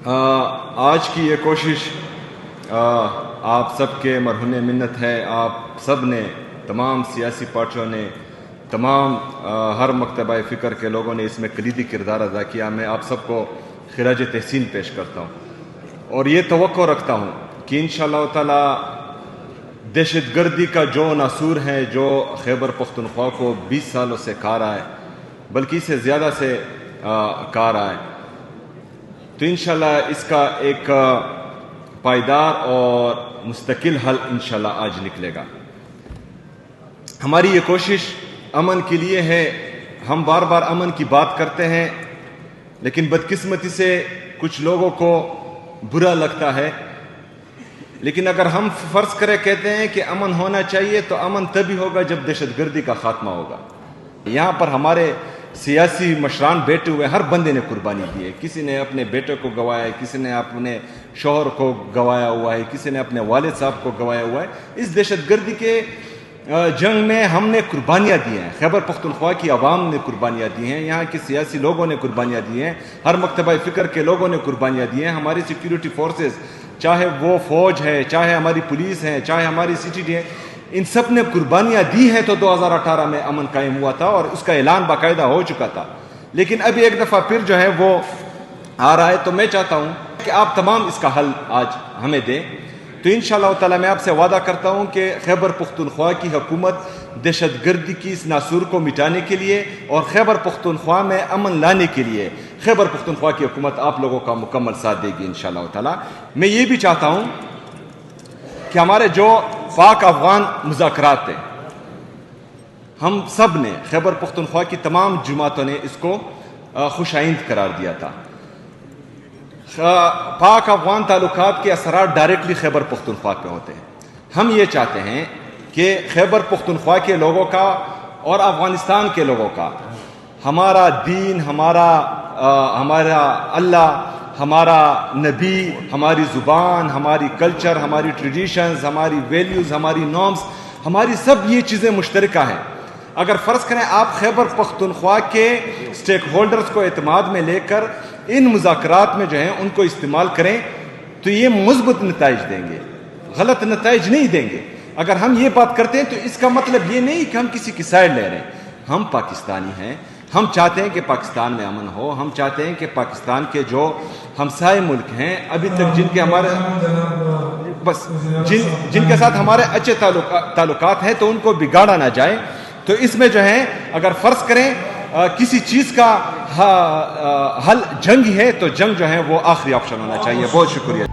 آج کی یہ کوشش آپ سب کے مرہون منت ہے. آپ سب نے، تمام سیاسی پارٹیوں نے، تمام ہر مکتبہ فکر کے لوگوں نے اس میں کلیدی کردار ادا کیا. میں آپ سب کو خراج تحسین پیش کرتا ہوں اور یہ توقع رکھتا ہوں کہ انشاءاللہ تعالی دہشت گردی کا جو ناسور ہے، جو خیبر پختونخوا کو 20 سالوں سے کھا رہا ہے، بلکہ اسے زیادہ سے کھا رہا ہے، تو انشاءاللہ اس کا ایک پائیدار اور مستقل حل انشاءاللہ آج نکلے گا. ہماری یہ کوشش امن کے لیے ہے. ہم بار بار امن کی بات کرتے ہیں، لیکن بدقسمتی سے کچھ لوگوں کو برا لگتا ہے. لیکن اگر ہم فرض کرے کہتے ہیں کہ امن ہونا چاہیے، تو امن تبھی ہوگا جب دہشت گردی کا خاتمہ ہوگا. یہاں پر ہمارے سیاسی مشران بیٹھے ہوئے، ہر بندے نے قربانی دی ہے. کسی نے اپنے بیٹے کو گوایا ہے، کسی نے اپنے شوہر کو گوایا ہوا ہے، کسی نے اپنے والد صاحب کو گوایا ہوا ہے. اس دہشت گردی کے جنگ میں ہم نے قربانیاں دی ہیں. خیبر پختونخوا کی عوام نے قربانیاں دی ہیں، یہاں کے سیاسی لوگوں نے قربانیاں دی ہیں، ہر مکتبہ فکر کے لوگوں نے قربانیاں دی ہیں. ہماری سیکیورٹی فورسز، چاہے وہ فوج ہے، چاہے ہماری پولیس ہے، چاہے ہماری سی ٹی ڈی ہے، ان سب نے قربانیاں دی ہیں. تو 2018 میں امن قائم ہوا تھا اور اس کا اعلان باقاعدہ ہو چکا تھا. لیکن ابھی ایک دفعہ پھر جو ہے وہ آ رہا ہے. تو میں چاہتا ہوں کہ آپ تمام اس کا حل آج ہمیں دیں. تو انشاءاللہ تعالی میں آپ سے وعدہ کرتا ہوں کہ خیبر پختونخوا کی حکومت دہشت گردی کی اس ناسور کو مٹانے کے لیے اور خیبر پختونخوا میں امن لانے کے لیے خیبر پختونخوا کی حکومت آپ لوگوں کا مکمل ساتھ دے گی انشاءاللہ تعالی. میں یہ بھی چاہتا ہوں کہ ہمارے جو پاک افغان مذاکرات ہیں، ہم سب نے، خیبر پختونخوا کی تمام جماعتوں نے اس کو خوش آئند قرار دیا تھا. پاک افغان تعلقات کے اثرات ڈائریکٹلی خیبر پختونخوا پہ ہوتے ہیں. ہم یہ چاہتے ہیں کہ خیبر پختونخوا کے لوگوں کا اور افغانستان کے لوگوں کا ہمارا دین، ہمارا اللہ، ہمارا نبی، ہماری زبان، ہماری کلچر، ہماری ٹریڈیشنز، ہماری ویلیوز، ہماری نارمز، ہماری سب یہ چیزیں مشترکہ ہیں. اگر فرض کریں آپ خیبر پختونخوا کے سٹیک ہولڈرز کو اعتماد میں لے کر ان مذاکرات میں جو ہیں ان کو استعمال کریں، تو یہ مثبت نتائج دیں گے، غلط نتائج نہیں دیں گے. اگر ہم یہ بات کرتے ہیں تو اس کا مطلب یہ نہیں کہ ہم کسی کی سائڈ لے رہے ہیں. ہم پاکستانی ہیں، ہم چاہتے ہیں کہ پاکستان میں امن ہو. ہم چاہتے ہیں کہ پاکستان کے جو ہمسائے ملک ہیں، ابھی تک جن کے ہمارے جن کے ساتھ ہمارے اچھے تعلقات ہیں، تو ان کو بگاڑا نہ جائے. تو اس میں جو ہے اگر فرض کریں کسی چیز کا حل جنگ ہے، تو جنگ جو ہے وہ آخری آپشن ہونا چاہیے. بہت شکریہ.